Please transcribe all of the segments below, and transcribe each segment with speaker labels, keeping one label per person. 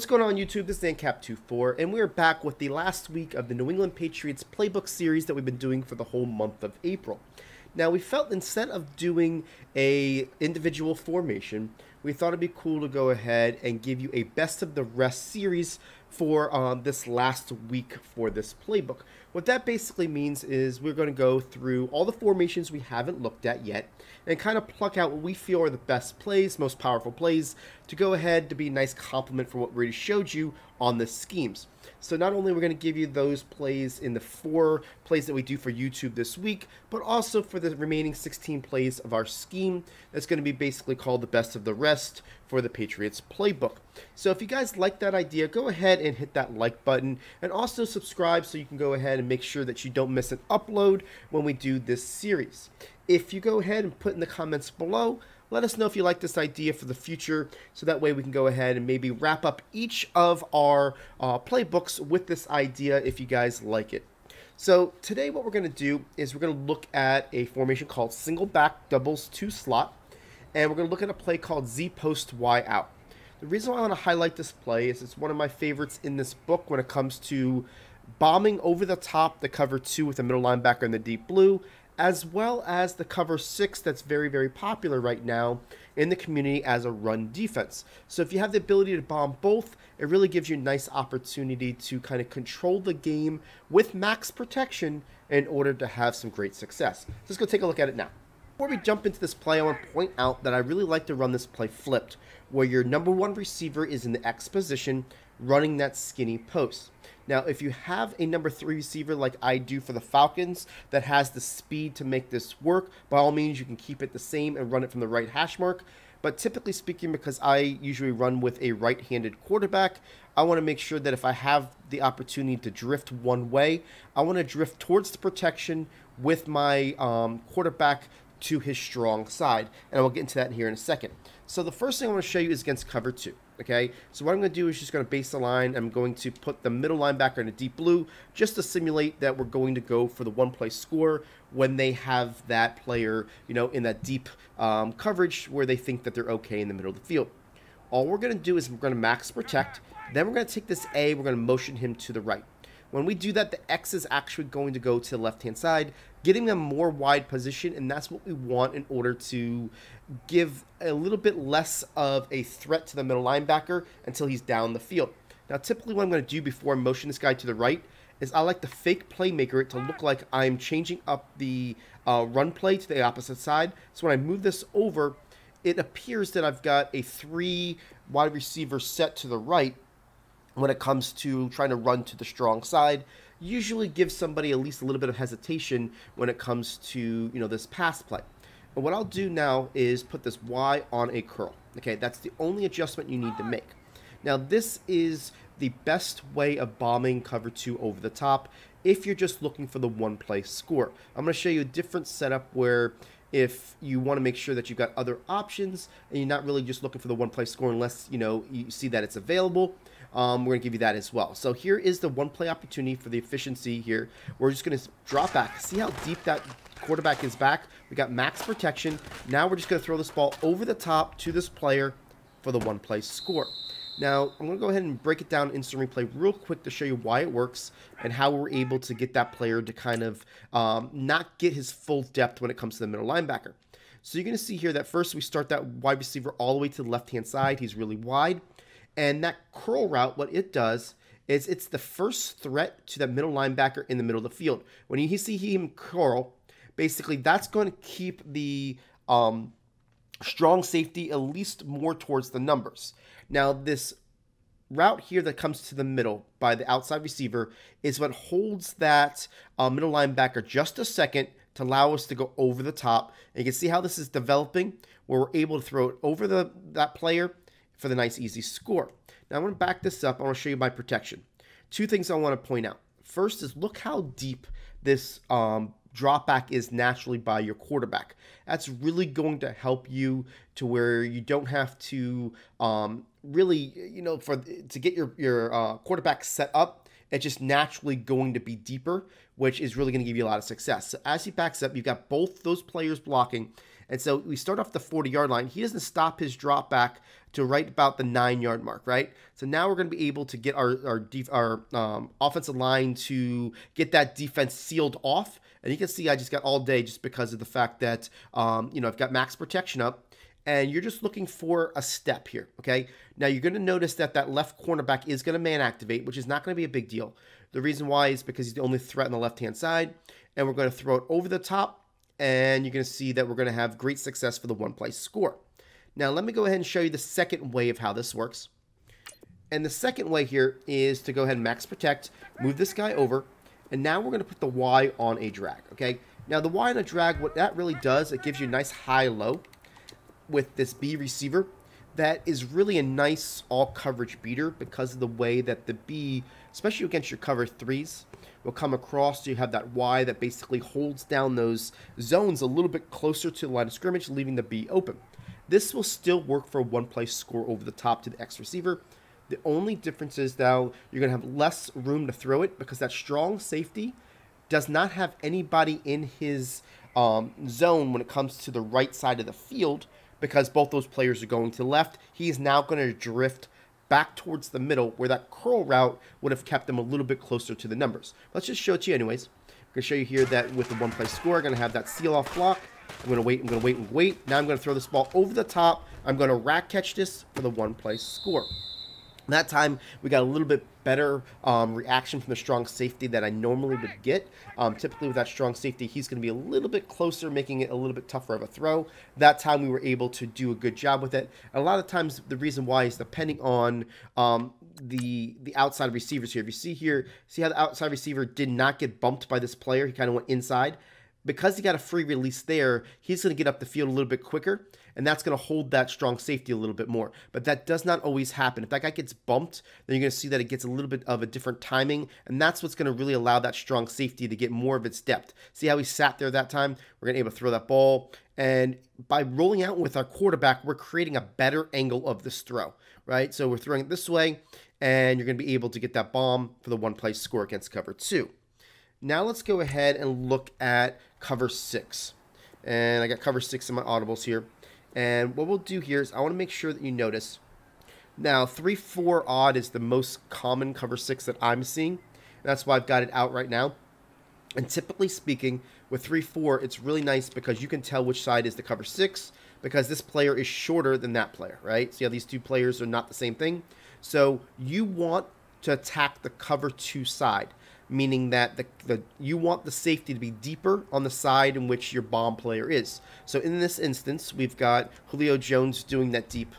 Speaker 1: What's going on YouTube? This is AnCap24, and we're back with the last week of the New England Patriots playbook series that we've been doing for the whole month of April. Now, we felt instead of doing a individual formation, we thought it'd be cool to go ahead and give you a best of the rest series for this last week for this playbook. What that basically means is we're going to go through all the formations we haven't looked at yet and kind of pluck out what we feel are the best plays, most powerful plays, to go ahead to be a nice complement for what we already showed you on the schemes. So not only are we going to give you those plays in the 4 plays that we do for YouTube this week, but also for the remaining 16 plays of our scheme that's going to be basically called the best of the rest for the Patriots playbook. So if you guys like that idea, go ahead and hit that like button and also subscribe so you can go ahead and make sure that you don't miss an upload when we do this series. If you go ahead and put in the comments below, let us know if you like this idea for the future, so that way we can go ahead and maybe wrap up each of our playbooks with this idea if you guys like it. So today what we're going to do is we're going to look at a formation called single back doubles 2 slot, and we're going to look at a play called Z post Y out. The reason why I want to highlight this play is it's one of my favorites in this book when it comes to bombing over the top the cover 2 with the middle linebacker in the deep blue, as well as the cover 6 that's very, very popular right now in the community as a run defense. So if you have the ability to bomb both, it really gives you a nice opportunity to kind of control the game with max protection in order to have some great success. So let's go take a look at it now. Before we jump into this play, I want to point out that I really like to run this play flipped, where your number 1 receiver is in the X position, running that skinny post. Now, if you have a number 3 receiver like I do for the Falcons that has the speed to make this work, by all means, you can keep it the same and run it from the right hash mark. But typically speaking, because I usually run with a right-handed quarterback, I want to make sure that if I have the opportunity to drift one way, I want to drift towards the protection with my quarterback to his strong side. And I will get into that here in a second. So the first thing I want to show you is against cover 2. Okay, so what I'm going to do is just going to base the line. I'm going to put the middle linebacker in a deep blue just to simulate that we're going to go for the one-play score when they have that player, you know, in that deep coverage where they think that they're okay in the middle of the field. All we're going to do is we're going to max protect. Then we're going to take this A, we're going to motion him to the right. When we do that, the X is actually going to go to the left-hand side, getting them more wide position, and that's what we want in order to give a little bit less of a threat to the middle linebacker until he's down the field. Now, typically what I'm going to do before I motion this guy to the right is I like to fake playmaker it to look like I'm changing up the run play to the opposite side. So when I move this over, it appears that I've got a 3 wide receiver set to the right when it comes to trying to run to the strong side. Usually gives somebody at least a little bit of hesitation when it comes to, you know, this pass play. And what I'll do now is put this Y on a curl. Okay, that's the only adjustment you need to make. Now, this is the best way of bombing cover 2 over the top if you're just looking for the one-play score. I'm going to show you a different setup where if you want to make sure that you've got other options and you're not really just looking for the one-play score unless, you know, you see that it's available, we're going to give you that as well. So here is the one-play opportunity for the efficiency here. We're just going to drop back. See how deep that quarterback is back? We got max protection. Now we're just going to throw this ball over the top to this player for the one-play score. Now, I'm going to go ahead and break it down in instant replay real quick to show you why it works and how we're able to get that player to kind of not get his full depth when it comes to the middle linebacker. So you're going to see here that first we start that wide receiver all the way to the left-hand side. He's really wide. And that curl route, what it does is it's the first threat to that middle linebacker in the middle of the field. When you see him curl, basically that's going to keep the strong safety at least more towards the numbers. Now, this route here that comes to the middle by the outside receiver is what holds that middle linebacker just a second to allow us to go over the top. And you can see how this is developing, where we're able to throw it over that player for the nice, easy score. Now, I'm going to back this up. I want to show you my protection. 2 things I want to point out. First is look how deep this drop back is naturally by your quarterback. That's really going to help you to where you don't have to really, you know, to get your quarterback set up. It's just naturally going to be deeper, which is really going to give you a lot of success. So as he backs up, you've got both those players blocking, And so we start off the 40-yard line. He doesn't stop his drop back to right about the 9-yard mark, right? So now we're going to be able to get our offensive line to get that defense sealed off. And you can see I just got all day just because of the fact that, I've got max protection up. And you're just looking for a step here, okay? Now, you're going to notice that that left cornerback is going to man activate, which is not going to be a big deal. The reason why is because he's the only threat on the left-hand side. And we're going to throw it over the top. And you're going to see that we're going to have great success for the one-play score. Now, let me go ahead and show you the second way of how this works. And the second way here is to go ahead and max protect, move this guy over, and now we're going to put the Y on a drag, okay? Now, the Y on a drag, what that really does, it gives you a nice high-low with this B receiver. That is really a nice all-coverage beater because of the way that the B, especially against your cover threes, will come across. So you have that Y that basically holds down those zones a little bit closer to the line of scrimmage, leaving the B open. This will still work for a one-play score over the top to the X receiver. The only difference is now you're going to have less room to throw it because that strong safety does not have anybody in his zone when it comes to the right side of the field, because both those players are going to the left. He is now going to drift back towards the middle where that curl route would have kept him a little bit closer to the numbers. Let's just show it to you anyways. I'm going to show you here that with the one-play score, I'm going to have that seal-off block. I'm going to wait, I'm going to wait and wait. Now I'm going to throw this ball over the top. I'm going to rack catch this for the one-play score. That time, we got a little bit better reaction from the strong safety that I normally would get. Typically, with that strong safety, he's going to be a little bit closer, making it a little bit tougher of a throw. That time, we were able to do a good job with it. And a lot of times, the reason why is depending on the outside receivers here. If you see here, see how the outside receiver did not get bumped by this player? He kind of went inside. Because he got a free release there, he's going to get up the field a little bit quicker, and that's going to hold that strong safety a little bit more. But that does not always happen. If that guy gets bumped, then you're going to see that it gets a little bit of a different timing, and that's what's going to really allow that strong safety to get more of its depth. See how he sat there that time? We're going to be able to throw that ball, and by rolling out with our quarterback, we're creating a better angle of this throw, right? So we're throwing it this way, and you're going to be able to get that bomb for the one-play score against cover 2. Now let's go ahead and look at cover 6. And I got cover 6 in my audibles here. And what we'll do here is I want to make sure that you notice. Now, 3-4 odd is the most common cover 6 that I'm seeing. That's why I've got it out right now. And typically speaking, with 3-4, it's really nice because you can tell which side is the cover 6 because this player is shorter than that player, right? See how these two players are not the same thing? So you want to attack the cover 2 side, meaning that you want the safety to be deeper on the side in which your bomb player is. So in this instance, we've got Julio Jones doing that deep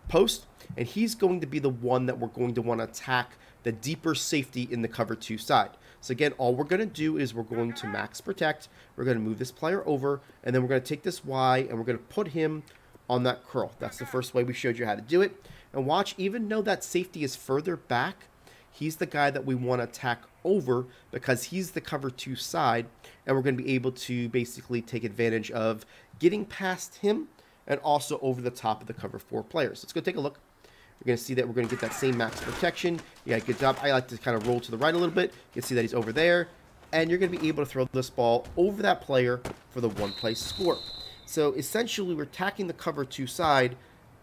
Speaker 1: post, and he's going to be the one that we're going to want to attack the deeper safety in the cover 2 side. So again, all we're going to do is we're going to max protect, we're going to move this player over, and then we're going to take this Y and we're going to put him on that curl. That's the first way we showed you how to do it. And watch, even though that safety is further back, he's the guy that we want to attack over because he's the cover 2 side, and we're going to be able to basically take advantage of getting past him and also over the top of the cover 4 players. Let's go take a look. We're going to see that we're going to get that same max protection. Yeah, good job. I like to kind of roll to the right a little bit. You can see that he's over there, and you're going to be able to throw this ball over that player for the one-play score. So essentially, we're attacking the cover 2 side,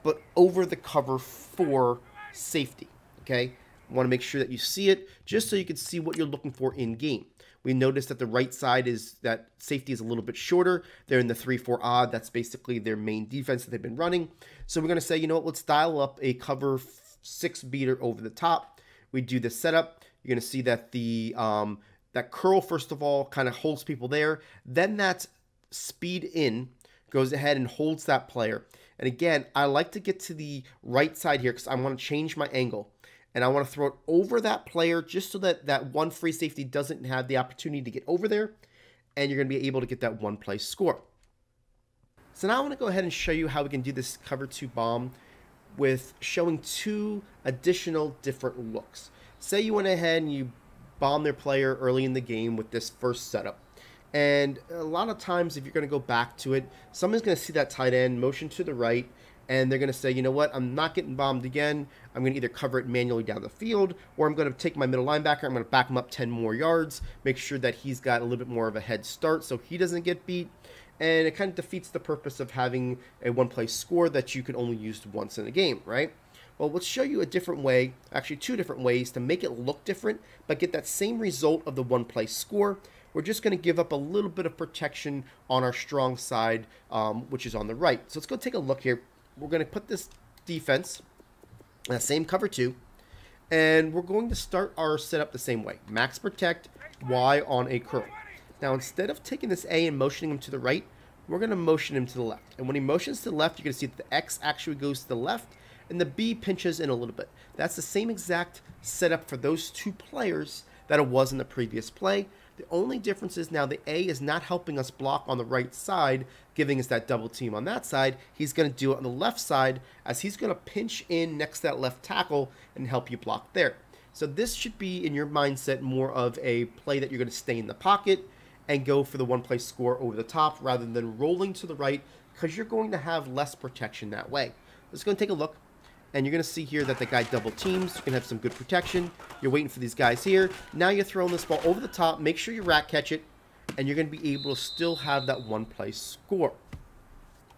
Speaker 1: but over the cover 4 safety, okay? I want to make sure that you see it just so you can see what you're looking for in game. We noticed that the right side is that safety is a little bit shorter. They're in the 3-4 odd. That's basically their main defense that they've been running. So we're going to say, you know what, let's dial up a cover 6 beater over the top. We do this setup. You're going to see that the that curl, first of all, kind of holds people there. Then that speed in goes ahead and holds that player. And again, I like to get to the right side here because I want to change my angle. And I want to throw it over that player just so that that one free safety doesn't have the opportunity to get over there. And you're going to be able to get that one-play score. So now I want to go ahead and show you how we can do this cover 2 bomb with showing 2 additional different looks. Say you went ahead and you bombed their player early in the game with this first setup. And a lot of times if you're going to go back to it, someone's going to see that tight end motion to the right, and they're going to say, you know what, I'm not getting bombed again. I'm going to either cover it manually down the field, or I'm going to take my middle linebacker, I'm going to back him up 10 more yards, make sure that he's got a little bit more of a head start so he doesn't get beat. and it kind of defeats the purpose of having a one-play score that you can only use once in a game, right? Well, let's show you a different way, actually two different ways to make it look different, but get that same result of the one-play score. We're just going to give up a little bit of protection on our strong side, which is on the right. So let's go take a look here. We're going to put this defense in that same cover 2, and we're going to start our setup the same way. Max protect, Y on a curl. Now, instead of taking this A and motioning him to the right, we're going to motion him to the left. And when he motions to the left, you're going to see that the X actually goes to the left, and the B pinches in a little bit. That's the same exact setup for those two players that it was in the previous play. The only difference is now the A is not helping us block on the right side, giving us that double team on that side. He's going to do it on the left side, as he's going to pinch in next to that left tackle and help you block there. So this should be, in your mindset, more of a play that you're going to stay in the pocket and go for the one-play score over the top rather than rolling to the right, because you're going to have less protection that way. Let's go and take a look. And you're going to see here that the guy double teams. You can have some good protection. You're waiting for these guys here. Now you're throwing this ball over the top. Make sure you rack catch it. And you're going to be able to still have that one-play score.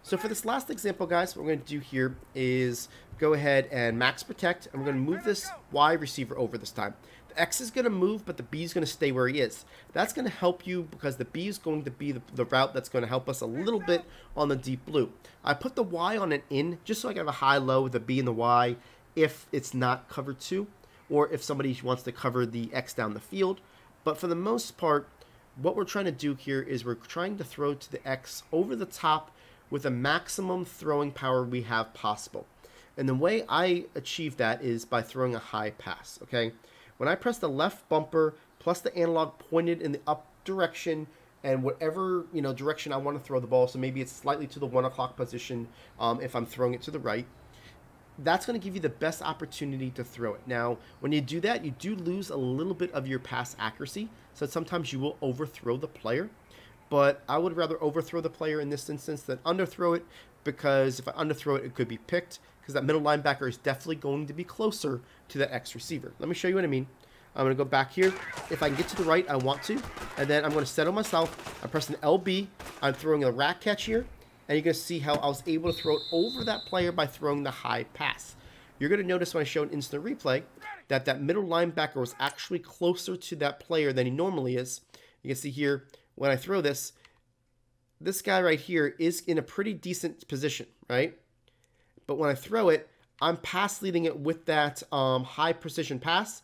Speaker 1: So for this last example, guys, what we're going to do here is go ahead and max protect. And we're going to move this Y receiver over this time. The X is going to move, but the B is going to stay where he is. That's going to help you because the B is going to be the route that's going to help us a little bit on the deep blue. I put the Y on an in just so I can have a high-low with the B and the Y if it's not covered 2, or if somebody wants to cover the X down the field. But for the most part, what we're trying to do here is we're trying to throw to the X over the top with the maximum throwing power we have possible. And the way I achieve that is by throwing a high pass, okay? When I press the left bumper plus the analog pointed in the up direction and whatever, direction I want to throw the ball, so maybe it's slightly to the 1 o'clock position if I'm throwing it to the right, that's going to give you the best opportunity to throw it. Now, when you do that, you do lose a little bit of your pass accuracy, so sometimes you will overthrow the player. But I would rather overthrow the player in this instance than underthrow it, because if I underthrow it, it could be picked, because that middle linebacker is definitely going to be closer to that X receiver. Let me show you what I mean. I'm going to go back here. If I can get to the right, I want to. And then I'm going to settle myself. I'm pressing LB. I'm throwing a rack catch here. And you're going to see how I was able to throw it over that player by throwing the high pass. You're going to notice when I show an instant replay that that middle linebacker was actually closer to that player than he normally is. You can see here, when I throw this, this guy right here is in a pretty decent position, right? But when I throw it, I'm pass leading it with that high precision pass,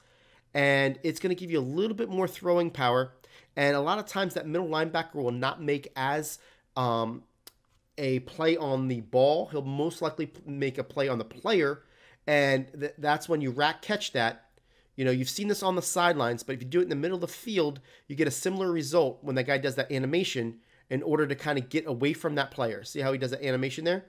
Speaker 1: and it's going to give you a little bit more throwing power. And a lot of times that middle linebacker will not make as a play on the ball. He'll most likely make a play on the player, and that's when you rack catch that. You've seen this on the sidelines, but if you do it in the middle of the field, you get a similar result when that guy does that animation in order to kind of get away from that player. See how he does that animation there?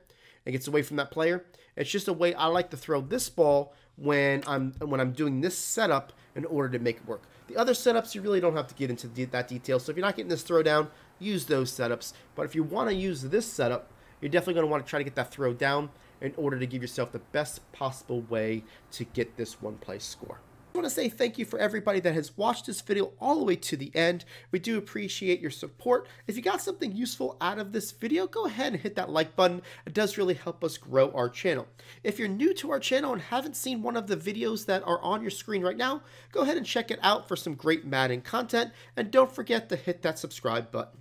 Speaker 1: It gets away from that player. It's just a way I like to throw this ball when I'm doing this setup in order to make it work. The other setups, you really don't have to get into that detail. So if you're not getting this throw down, use those setups. But if you want to use this setup, you're definitely going to want to try to get that throw down in order to give yourself the best possible way to get this one-play score. I want to say thank you for everybody that has watched this video all the way to the end. We do appreciate your support. If you got something useful out of this video, go ahead and hit that like button. It does really help us grow our channel. If you're new to our channel and haven't seen one of the videos that are on your screen right now, go ahead and check it out for some great Madden content. And don't forget to hit that subscribe button.